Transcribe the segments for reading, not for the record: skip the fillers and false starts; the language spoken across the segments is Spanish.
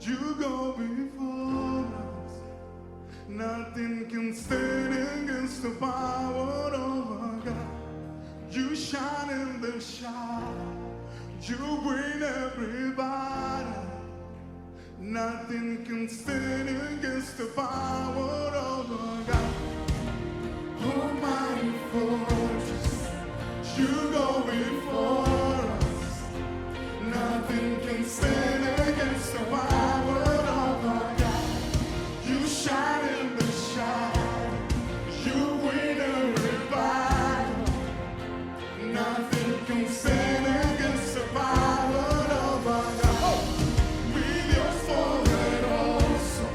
You go before us. Nothing can stand against the power of our God. You shine in the shadow. You bring everybody. Nothing can stand against the power of our God. Almighty fortress, you go before us. Nothing can stand against the power of our God. You shine in the shadow. You win a revival. Nothing can stand against the power of our God. With your sword also,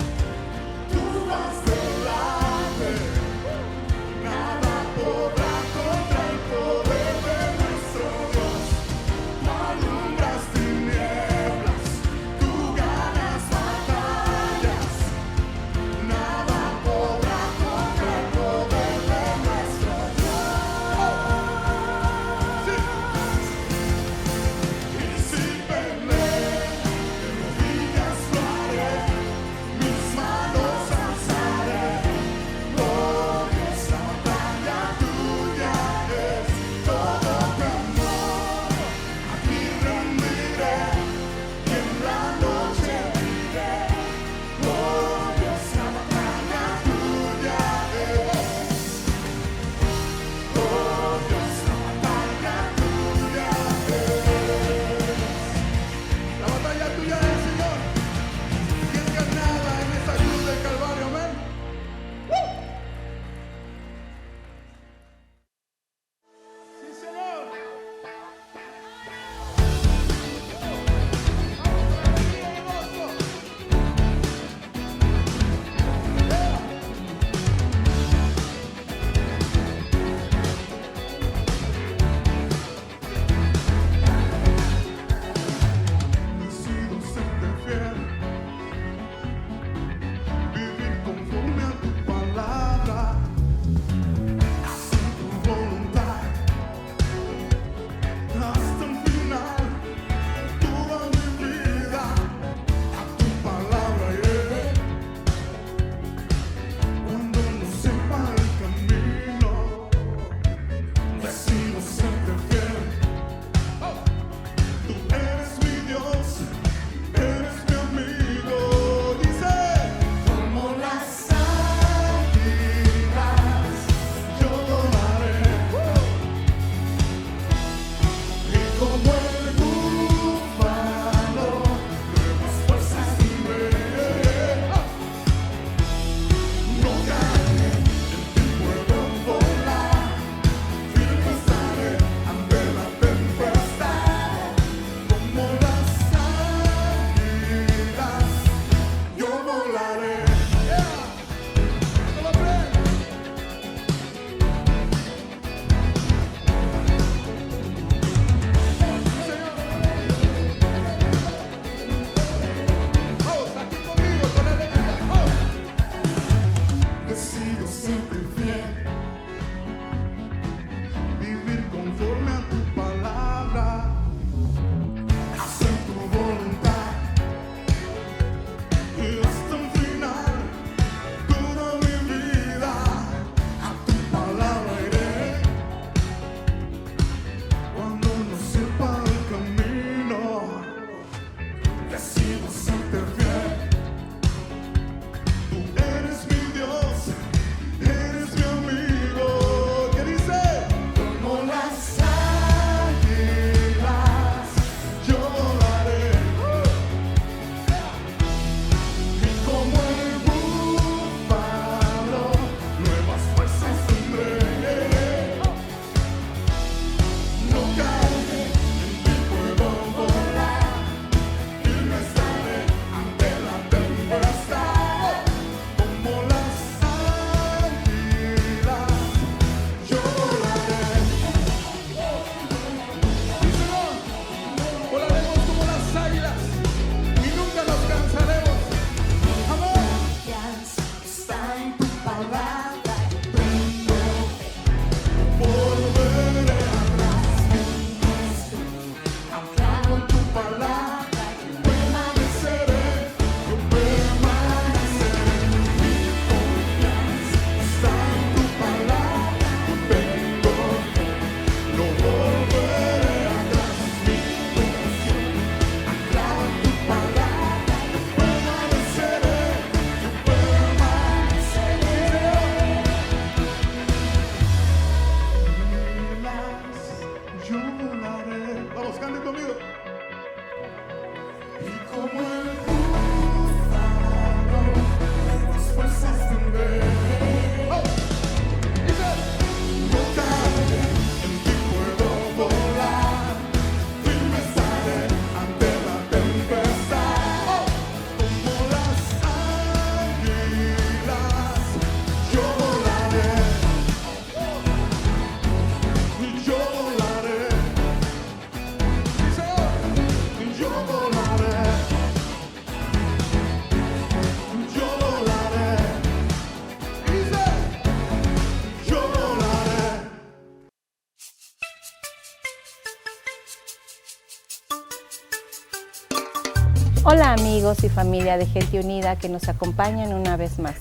Hola amigos y familia de Gente Unida que nos acompañan una vez más.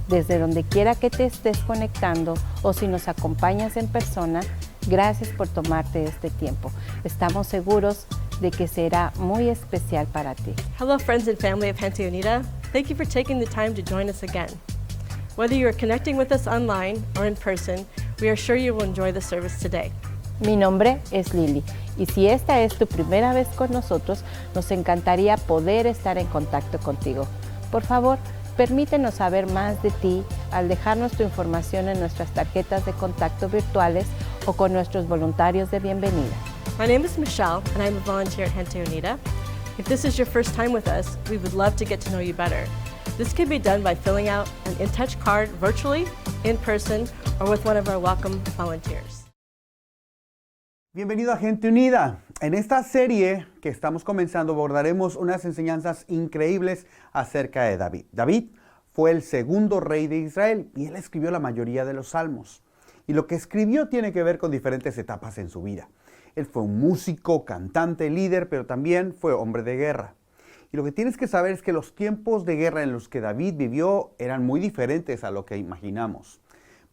Desde donde quiera que te estés conectando o si nos acompañas en persona, gracias por tomarte este tiempo. Estamos seguros de que será muy especial para ti. Hello friends and family of Gente Unida. Thank you for taking the time to join us again. Whether you are connecting with us online or in person, we are sure you will enjoy the service today. Mi nombre es Lili y si esta es tu primera vez con nosotros, nos encantaría poder estar en contacto contigo. Por favor, permítenos saber más de ti al dejarnos tu información en nuestras tarjetas de contacto virtuales o con nuestros voluntarios de bienvenida. My name is Michelle and I'm a volunteer at Gente Unida. If this is your first time with us, we would love to get to know you better. This can be done by filling out an in-touch card virtually, in person, or with one of our welcome volunteers. Bienvenido a Gente Unida. En esta serie que estamos comenzando abordaremos unas enseñanzas increíbles acerca de David. David fue el segundo rey de Israel y él escribió la mayoría de los salmos. Y lo que escribió tiene que ver con diferentes etapas en su vida. Él fue un músico, cantante, líder, pero también fue hombre de guerra. Y lo que tienes que saber es que los tiempos de guerra en los que David vivió eran muy diferentes a lo que imaginamos.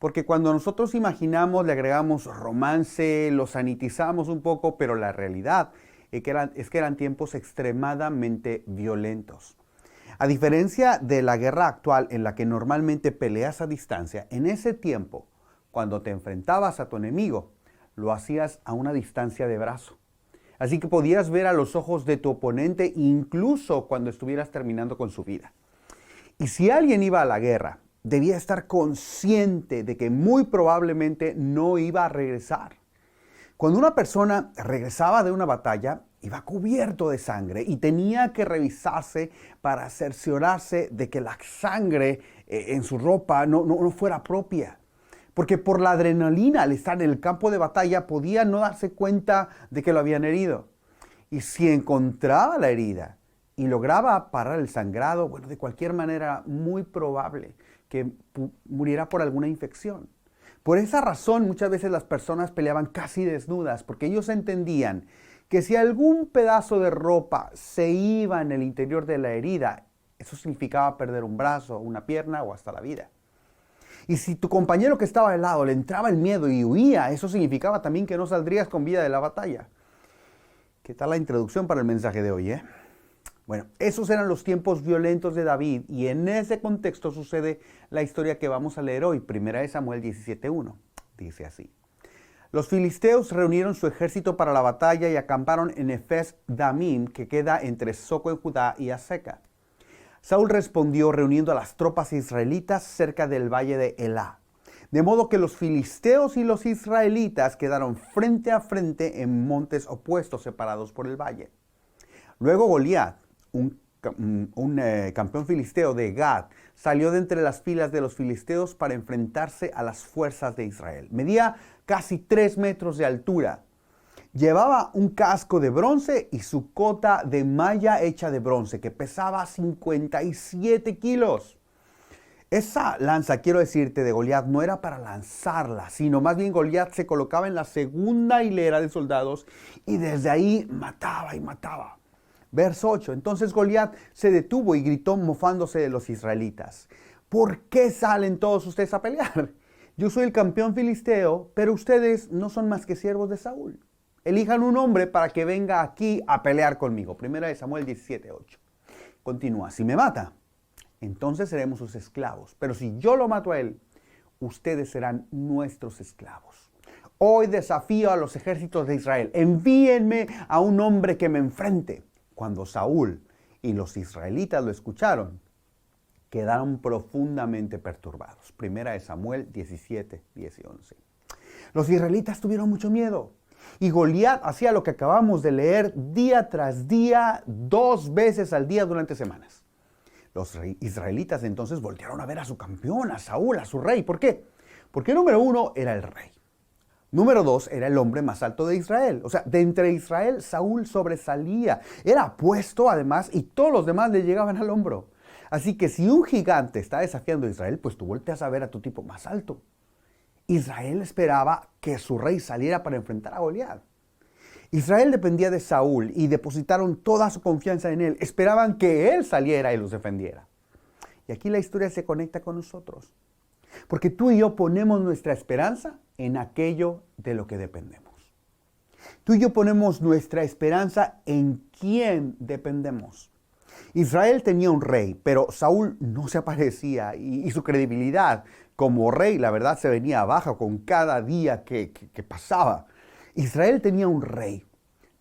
Porque cuando nosotros imaginamos, le agregamos romance, lo sanitizamos un poco, pero la realidad es que eran tiempos extremadamente violentos. A diferencia de la guerra actual en la que normalmente peleas a distancia, en ese tiempo, cuando te enfrentabas a tu enemigo, lo hacías a una distancia de brazo. Así que podías ver a los ojos de tu oponente incluso cuando estuvieras terminando con su vida. Y si alguien iba a la guerra, debía estar consciente de que muy probablemente no iba a regresar. Cuando una persona regresaba de una batalla, iba cubierto de sangre y tenía que revisarse para cerciorarse de que la sangre en su ropa no fuera propia. Porque por la adrenalina al estar en el campo de batalla podía no darse cuenta de que lo habían herido. Y si encontraba la herida y lograba parar el sangrado, bueno, de cualquier manera muy probable que muriera por alguna infección. Por esa razón muchas veces las personas peleaban casi desnudas porque ellos entendían que si algún pedazo de ropa se iba en el interior de la herida, eso significaba perder un brazo, una pierna o hasta la vida. Y si tu compañero que estaba al lado le entraba el miedo y huía, eso significaba también que no saldrías con vida de la batalla. ¿Qué tal la introducción para el mensaje de hoy, Bueno, esos eran los tiempos violentos de David y en ese contexto sucede la historia que vamos a leer hoy, 1 Samuel 17:1. Dice así: Los filisteos reunieron su ejército para la batalla y acamparon en Efes Damim, que queda entre Soco en Judá y Azeca. Saúl respondió reuniendo a las tropas israelitas cerca del valle de Elá. De modo que los filisteos y los israelitas quedaron frente a frente en montes opuestos separados por el valle. Luego Goliat, un campeón filisteo de Gad, salió de entre las filas de los filisteos para enfrentarse a las fuerzas de Israel. Medía casi 3 metros de altura. Llevaba un casco de bronce y su cota de malla hecha de bronce, que pesaba 57 kilos. Esa lanza, quiero decirte, de Goliat no era para lanzarla, sino más bien Goliat se colocaba en la segunda hilera de soldados y desde ahí mataba y mataba. Verso 8. Entonces Goliat se detuvo y gritó mofándose de los israelitas: ¿Por qué salen todos ustedes a pelear? Yo soy el campeón filisteo, pero ustedes no son más que siervos de Saúl. Elijan un hombre para que venga aquí a pelear conmigo. 1 Samuel 17:8. Continúa: Si me mata, entonces seremos sus esclavos. Pero si yo lo mato a él, ustedes serán nuestros esclavos. Hoy desafío a los ejércitos de Israel: envíenme a un hombre que me enfrente. Cuando Saúl y los israelitas lo escucharon, quedaron profundamente perturbados. 1 Samuel 17, 10 y 11. Los israelitas tuvieron mucho miedo. Y Goliat hacía lo que acabamos de leer día tras día, 2 veces al día durante semanas. Los israelitas entonces voltearon a ver a su campeón, a Saúl, a su rey. ¿Por qué? Porque número 1 era el rey. Número 2, era el hombre más alto de Israel. O sea, de entre Israel, Saúl sobresalía. Era apuesto además y todos los demás le llegaban al hombro. Así que si un gigante está desafiando a Israel, pues tú volteas a ver a tu tipo más alto. Israel esperaba que su rey saliera para enfrentar a Goliat. Israel dependía de Saúl y depositaron toda su confianza en él. Esperaban que él saliera y los defendiera. Y aquí la historia se conecta con nosotros. Porque tú y yo ponemos nuestra esperanza en aquello de lo que dependemos. Tú y yo ponemos nuestra esperanza en quién dependemos. Israel tenía un rey, pero Saúl no se aparecía y su credibilidad como rey, la verdad, se venía abajo con cada día que pasaba. Israel tenía un rey,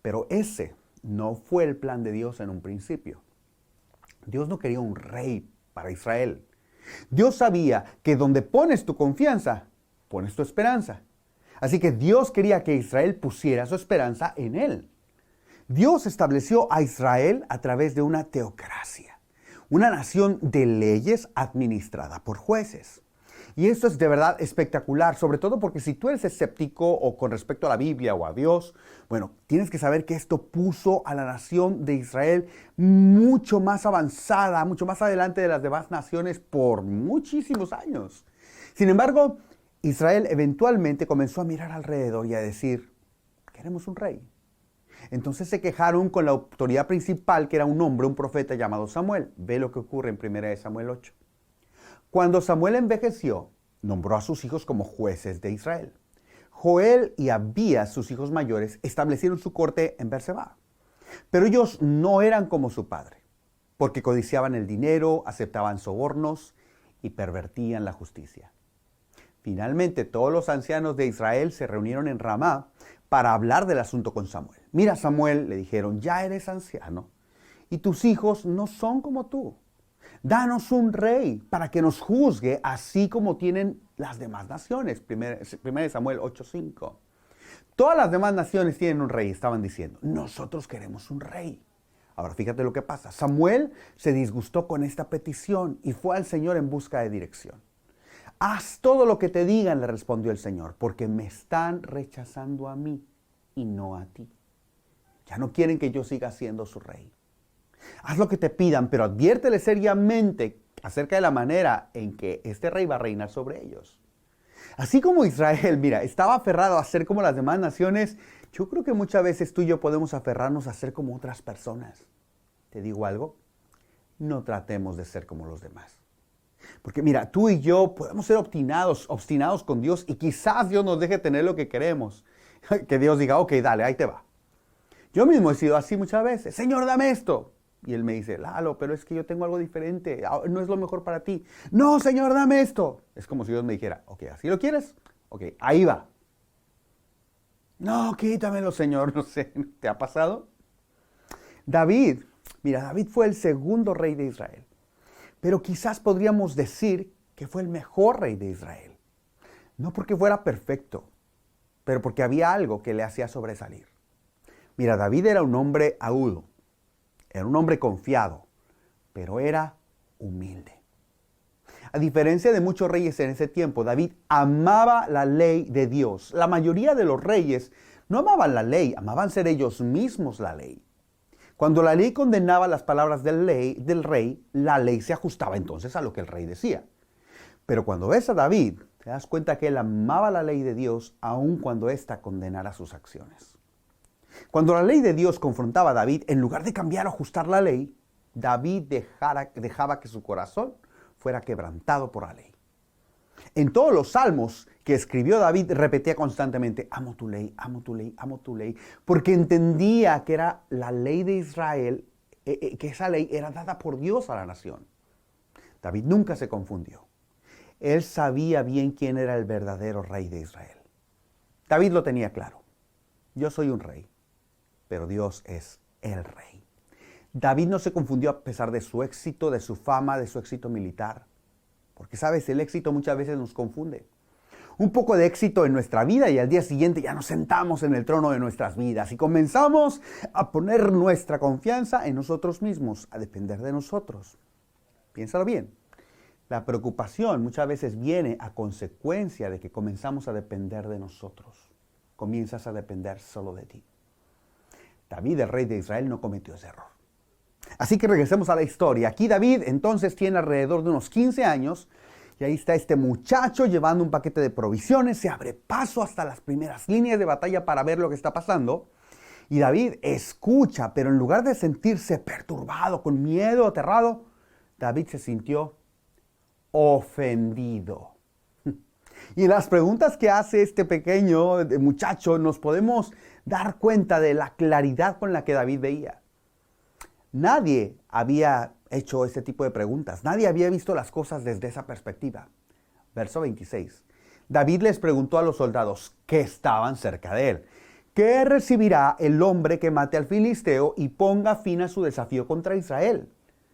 pero ese no fue el plan de Dios en un principio. Dios no quería un rey para Israel. Dios sabía que donde pones tu confianza, pones tu esperanza. Así que Dios quería que Israel pusiera su esperanza en Él. Dios estableció a Israel a través de una teocracia, una nación de leyes administrada por jueces. Y esto es de verdad espectacular, sobre todo porque si tú eres escéptico o con respecto a la Biblia o a Dios, bueno, tienes que saber que esto puso a la nación de Israel mucho más avanzada, mucho más adelante de las demás naciones por muchísimos años. Sin embargo, Israel eventualmente comenzó a mirar alrededor y a decir, queremos un rey. Entonces se quejaron con la autoridad principal, que era un hombre, un profeta llamado Samuel. Ve lo que ocurre en 1 Samuel 8. Cuando Samuel envejeció, nombró a sus hijos como jueces de Israel. Joel y Abías, sus hijos mayores, establecieron su corte en Berseba. Pero ellos no eran como su padre, porque codiciaban el dinero, aceptaban sobornos y pervertían la justicia. Finalmente, todos los ancianos de Israel se reunieron en Ramá para hablar del asunto con Samuel. Mira, Samuel, le dijeron, ya eres anciano y tus hijos no son como tú. Danos un rey para que nos juzgue así como tienen las demás naciones. 1 Samuel 8:5. Todas las demás naciones tienen un rey, estaban diciendo. Nosotros queremos un rey. Ahora fíjate lo que pasa. Samuel se disgustó con esta petición y fue al Señor en busca de dirección. Haz todo lo que te digan, le respondió el Señor, porque me están rechazando a mí y no a ti. Ya no quieren que yo siga siendo su rey. Haz lo que te pidan, pero adviértele seriamente acerca de la manera en que este rey va a reinar sobre ellos. Así como Israel, mira, estaba aferrado a ser como las demás naciones, yo creo que muchas veces tú y yo podemos aferrarnos a ser como otras personas. ¿Te digo algo? No tratemos de ser como los demás. Porque mira, tú y yo podemos ser obstinados con Dios y quizás Dios nos deje tener lo que queremos. Que Dios diga, ok, dale, ahí te va. Yo mismo he sido así muchas veces. Señor, dame esto. Y Él me dice, Lalo, pero es que yo tengo algo diferente. No es lo mejor para ti. No, Señor, dame esto. Es como si Dios me dijera, ok, ¿así lo quieres? Ok, ahí va. No, quítamelo, Señor. No sé, ¿te ha pasado? David, mira, David fue el segundo rey de Israel. Pero quizás podríamos decir que fue el mejor rey de Israel. No porque fuera perfecto, pero porque había algo que le hacía sobresalir. Mira, David era un hombre agudo, era un hombre confiado, pero era humilde. A diferencia de muchos reyes en ese tiempo, David amaba la ley de Dios. La mayoría de los reyes no amaban la ley, amaban ser ellos mismos la ley. Cuando la ley condenaba las palabras del rey, la ley se ajustaba entonces a lo que el rey decía. Pero cuando ves a David, te das cuenta que él amaba la ley de Dios aun cuando ésta condenara sus acciones. Cuando la ley de Dios confrontaba a David, en lugar de cambiar o ajustar la ley, David dejaba que su corazón fuera quebrantado por la ley. En todos los salmos que escribió David repetía constantemente, amo tu ley, amo tu ley, amo tu ley, porque entendía que era la ley de Israel, que esa ley era dada por Dios a la nación. David nunca se confundió. Él sabía bien quién era el verdadero rey de Israel. David lo tenía claro. Yo soy un rey, pero Dios es el rey. David no se confundió a pesar de su éxito, de su fama, de su éxito militar. Porque, ¿sabes? El éxito muchas veces nos confunde. Un poco de éxito en nuestra vida y al día siguiente ya nos sentamos en el trono de nuestras vidas y comenzamos a poner nuestra confianza en nosotros mismos, a depender de nosotros. Piénsalo bien. La preocupación muchas veces viene a consecuencia de que comenzamos a depender de nosotros. Comienzas a depender solo de ti. David, el rey de Israel, no cometió ese error. Así que regresemos a la historia. Aquí David entonces tiene alrededor de unos 15 años y ahí está este muchacho llevando un paquete de provisiones, se abre paso hasta las primeras líneas de batalla para ver lo que está pasando Y David escucha, pero en lugar de sentirse perturbado, con miedo, aterrado, David se sintió ofendido. Y en las preguntas que hace este pequeño muchacho nos podemos dar cuenta de la claridad con la que David veía. Nadie había hecho ese tipo de preguntas. Nadie había visto las cosas desde esa perspectiva. Verso 26. David les preguntó a los soldados que estaban cerca de él: ¿qué recibirá el hombre que mate al filisteo y ponga fin a su desafío contra Israel?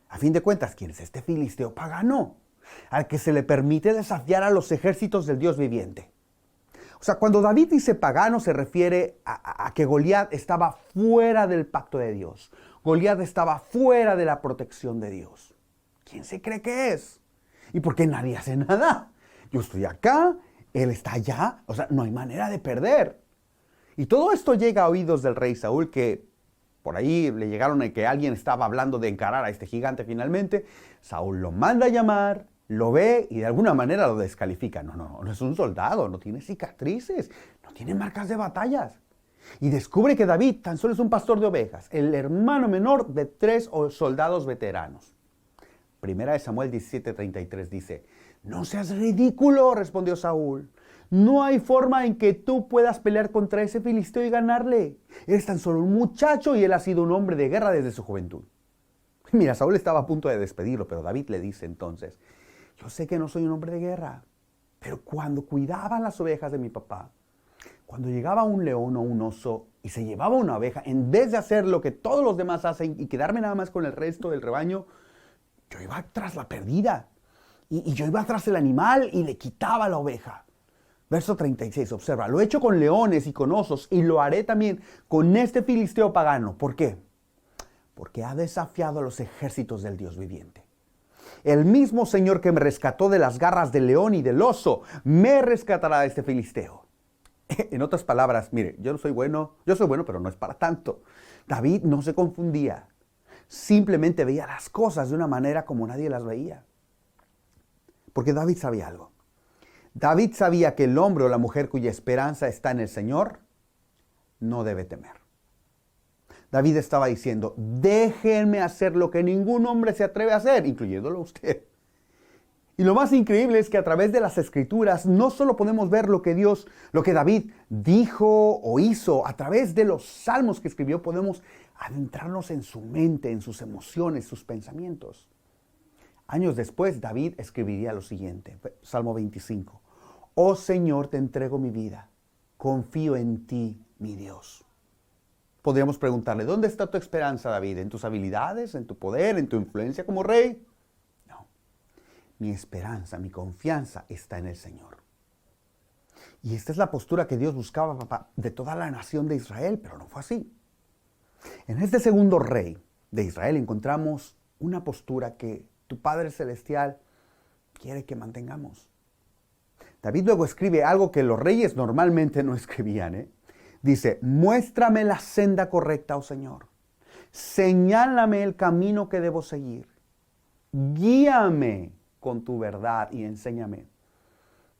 A fin de cuentas, ¿quién es este filisteo pagano al que se le permite desafiar a los ejércitos del Dios viviente? O sea, cuando David dice pagano, se refiere a que Goliat estaba fuera del pacto de Dios. Goliat estaba fuera de la protección de Dios. ¿Quién se cree que es? ¿Y por qué nadie hace nada? Yo estoy acá, él está allá, o sea, no hay manera de perder. Y todo esto llega a oídos del rey Saúl, que por ahí le llegaron a que alguien estaba hablando de encarar a este gigante finalmente. Saúl lo manda a llamar, lo ve y de alguna manera lo descalifica. No es un soldado, no tiene cicatrices, no tiene marcas de batallas. Y descubre que David tan solo es un pastor de ovejas, el hermano menor de 3 soldados veteranos. Primera de Samuel 17:33 dice: no seas ridículo, respondió Saúl. No hay forma en que tú puedas pelear contra ese filisteo y ganarle. Eres tan solo un muchacho y él ha sido un hombre de guerra desde su juventud. Mira, Saúl estaba a punto de despedirlo, pero David le dice entonces: yo sé que no soy un hombre de guerra, pero cuando cuidaba las ovejas de mi papá, cuando llegaba un león o un oso y se llevaba una oveja, en vez de hacer lo que todos los demás hacen y quedarme nada más con el resto del rebaño, yo iba tras la perdida. Y yo iba tras el animal y le quitaba la oveja. Verso 36, observa: lo he hecho con leones y con osos y lo haré también con este filisteo pagano. ¿Por qué? Porque ha desafiado a los ejércitos del Dios viviente. El mismo Señor que me rescató de las garras del león y del oso, me rescatará de este filisteo. En otras palabras, mire, yo soy bueno, pero no es para tanto. David no se confundía. Simplemente veía las cosas de una manera como nadie las veía. Porque David sabía algo. David sabía que el hombre o la mujer cuya esperanza está en el Señor no debe temer. David estaba diciendo: déjenme hacer lo que ningún hombre se atreve a hacer, incluyéndolo usted. Y lo más increíble es que a través de las Escrituras no solo podemos ver lo que David dijo o hizo, a través de los salmos que escribió podemos adentrarnos en su mente, en sus emociones, sus pensamientos. Años después, David escribiría lo siguiente, Salmo 25. Oh Señor, te entrego mi vida, confío en ti, mi Dios. Podríamos preguntarle: ¿dónde está tu esperanza, David? ¿En tus habilidades, en tu poder, en tu influencia como rey? No, mi esperanza, mi confianza está en el Señor. Y esta es la postura que Dios buscaba de toda la nación de Israel, pero no fue así. En este segundo rey de Israel encontramos una postura que tu Padre Celestial quiere que mantengamos. David luego escribe algo que los reyes normalmente no escribían. Dice: muéstrame la senda correcta, oh Señor. Señálame el camino que debo seguir. Guíame con tu verdad y enséñame.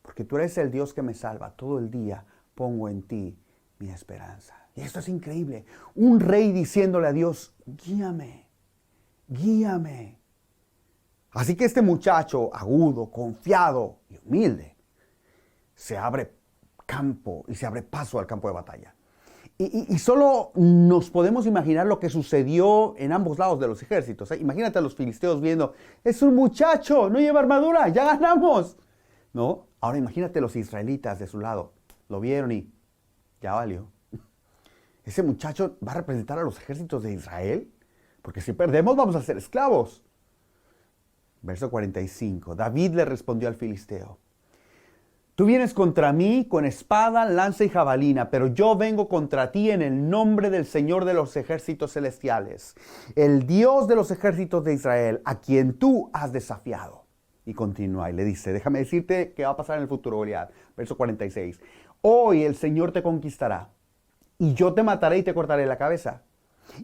Porque tú eres el Dios que me salva. Todo el día pongo en ti mi esperanza. Y esto es increíble. Un rey diciéndole a Dios: guíame, guíame. Así que este muchacho agudo, confiado y humilde se abre campo y se abre paso al campo de batalla. Y solo nos podemos imaginar lo que sucedió en ambos lados de los ejércitos. Imagínate a los filisteos viendo: es un muchacho, no lleva armadura, ya ganamos. ¿No? Ahora imagínate los israelitas de su lado. Lo vieron y ya valió. Ese muchacho va a representar a los ejércitos de Israel, porque si perdemos vamos a ser esclavos. Verso 45. David le respondió al filisteo: tú vienes contra mí con espada, lanza y jabalina, pero yo vengo contra ti en el nombre del Señor de los ejércitos celestiales, el Dios de los ejércitos de Israel, a quien tú has desafiado. Y continúa y le dice: déjame decirte qué va a pasar en el futuro, Goliat. Verso 46. Hoy el Señor te conquistará, y yo te mataré y te cortaré la cabeza.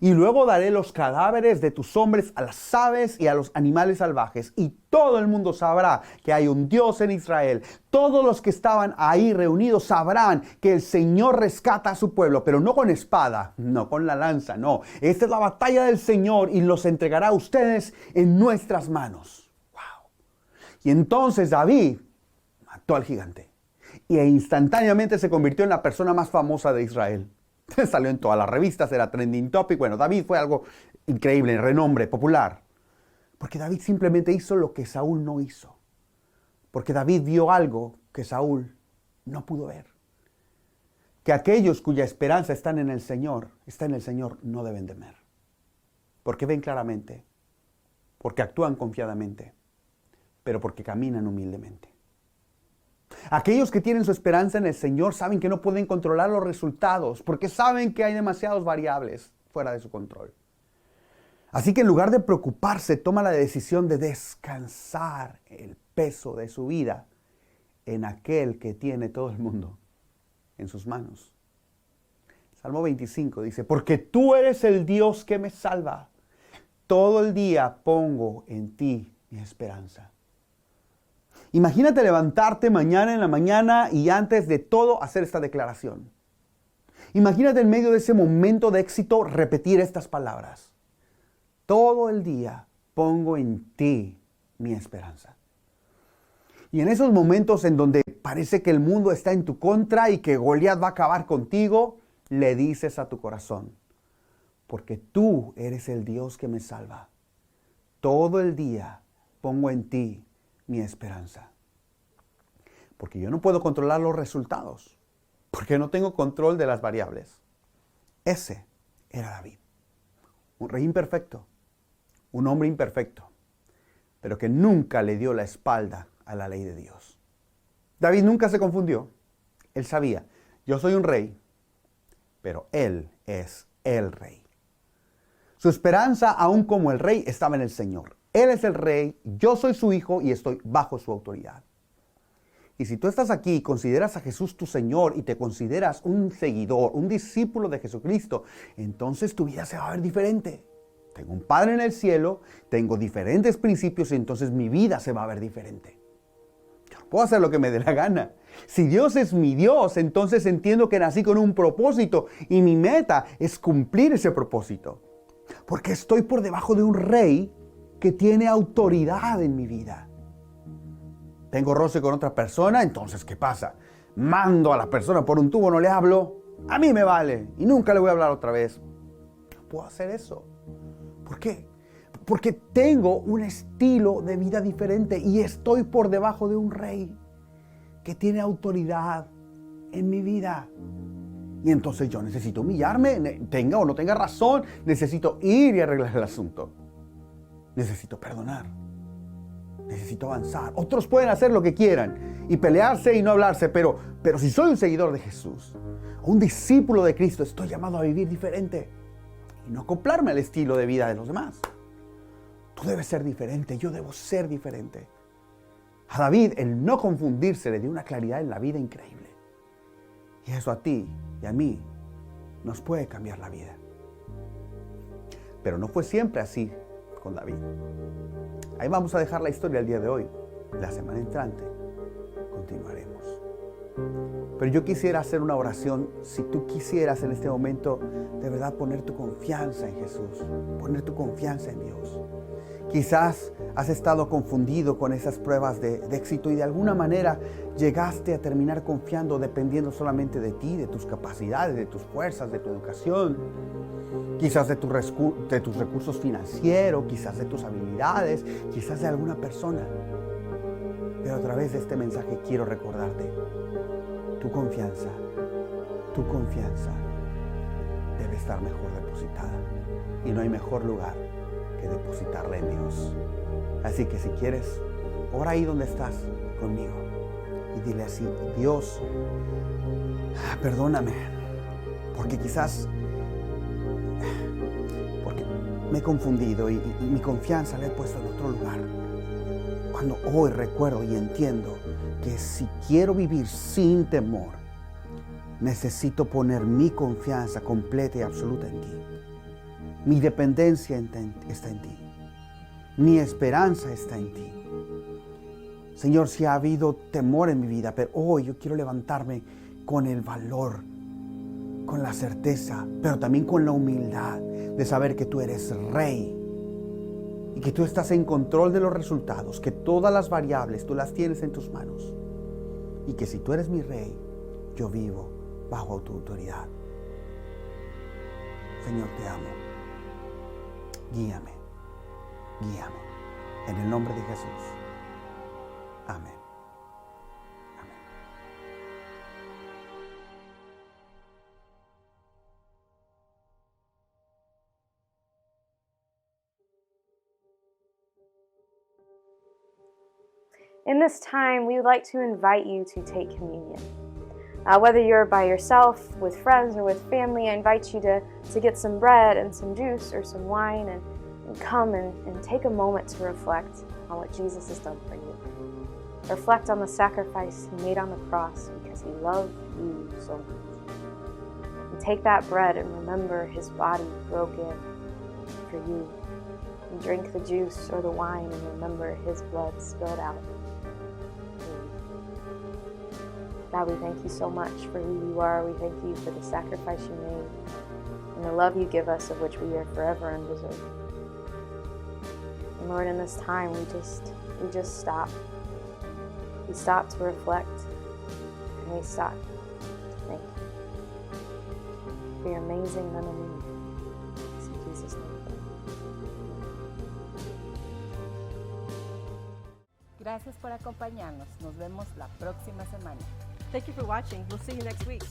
Y luego daré los cadáveres de tus hombres a las aves y a los animales salvajes. Y todo el mundo sabrá que hay un Dios en Israel. Todos los que estaban ahí reunidos sabrán que el Señor rescata a su pueblo, pero no con espada, no con la lanza, no. Esta es la batalla del Señor y los entregará a ustedes en nuestras manos. Wow. Y entonces David mató al gigante y instantáneamente se convirtió en la persona más famosa de Israel. Salió en todas las revistas, era trending topic. Bueno, David fue algo increíble, renombre, popular. Porque David simplemente hizo lo que Saúl no hizo. Porque David vio algo que Saúl no pudo ver. Que aquellos cuya esperanza está en el Señor, no deben temer. Porque ven claramente, porque actúan confiadamente, pero porque caminan humildemente. Aquellos que tienen su esperanza en el Señor saben que no pueden controlar los resultados porque saben que hay demasiadas variables fuera de su control. Así que en lugar de preocuparse, toma la decisión de descansar el peso de su vida en aquel que tiene todo el mundo en sus manos. Salmo 25 dice, porque tú eres el Dios que me salva. Todo el día pongo en ti mi esperanza. Imagínate levantarte mañana en la mañana y antes de todo hacer esta declaración. Imagínate en medio de ese momento de éxito repetir estas palabras. Todo el día pongo en ti mi esperanza. Y en esos momentos en donde parece que el mundo está en tu contra y que Goliat va a acabar contigo, le dices a tu corazón, porque tú eres el Dios que me salva. Todo el día pongo en ti mi esperanza. Porque yo no puedo controlar los resultados, porque no tengo control de las variables. Ese era David, un rey imperfecto, un hombre imperfecto, pero que nunca le dio la espalda a la ley de Dios. David nunca se confundió. Él sabía, yo soy un rey, pero él es el rey. Su esperanza, aún como el rey, estaba en el Señor. Él es el rey, yo soy su hijo y estoy bajo su autoridad. Y si tú estás aquí y consideras a Jesús tu Señor y te consideras un seguidor, un discípulo de Jesucristo, entonces tu vida se va a ver diferente. Tengo un Padre en el cielo, tengo diferentes principios y entonces mi vida se va a ver diferente. Yo no puedo hacer lo que me dé la gana. Si Dios es mi Dios, entonces entiendo que nací con un propósito y mi meta es cumplir ese propósito. Porque estoy por debajo de un rey que tiene autoridad en mi vida. Tengo roce con otra persona, entonces ¿qué pasa? Mando a la persona por un tubo, no le hablo. A mí me vale y nunca le voy a hablar otra vez. No puedo hacer eso. ¿Por qué? Porque tengo un estilo de vida diferente y estoy por debajo de un rey que tiene autoridad en mi vida. Y entonces yo necesito humillarme, tenga o no tenga razón, necesito ir y arreglar el asunto. Necesito perdonar. Necesito avanzar. Otros pueden hacer lo que quieran y pelearse y no hablarse, pero si soy un seguidor de Jesús, un discípulo de Cristo, estoy llamado a vivir diferente y no acoplarme al estilo de vida de los demás. Tú debes ser diferente, yo debo ser diferente. A David, el no confundirse le dio una claridad en la vida increíble. Y eso a ti y a mí nos puede cambiar la vida. Pero no fue siempre así con David. Ahí vamos a dejar la historia el día de hoy. La semana entrante continuaremos. Pero yo quisiera hacer una oración. Si tú quisieras en este momento de verdad poner tu confianza en Jesús, poner tu confianza en Dios. Quizás has estado confundido con esas pruebas de éxito y de alguna manera llegaste a terminar confiando, dependiendo solamente de ti, de tus capacidades, de tus fuerzas, de tu educación. Quizás de tus recursos financieros, quizás de tus habilidades, quizás de alguna persona. Pero a través de este mensaje quiero recordarte, tu confianza debe estar mejor depositada. Y no hay mejor lugar que depositarla en Dios. Así que si quieres, ora ahí donde estás conmigo y dile así: Dios, perdóname, porque me he confundido y mi confianza la he puesto en otro lugar. Cuando hoy recuerdo y entiendo que si quiero vivir sin temor, necesito poner mi confianza completa y absoluta en ti. Mi dependencia está en ti. Mi esperanza está en ti. Señor, si ha habido temor en mi vida, pero hoy yo quiero levantarme con el valor, con la certeza, pero también con la humildad de saber que tú eres Rey y que tú estás en control de los resultados, que todas las variables tú las tienes en tus manos y que si tú eres mi Rey, yo vivo bajo tu autoridad. Señor, te amo. Guíame, guíame. En el nombre de Jesús. Amén. Amén. In this time, we would like to invite you to take communion. Whether you're by yourself, with friends, or with family, I invite you to get some bread and some juice or some wine and come and take a moment to reflect on what Jesus has done for you. Reflect on the sacrifice He made on the cross because He loved you so much. And take that bread and remember His body broken for you. And drink the juice or the wine and remember His blood spilled out. God, we thank you so much for who you are. We thank you for the sacrifice you made and the love you give us, of which we are forever undeserving. And Lord, in this time, we just stop. We stop to reflect, and we stop to thank you for your amazing and unending. In Jesus' name. Gracias por acompañarnos. Nos vemos la próxima semana. Thank you for watching. We'll see you next week.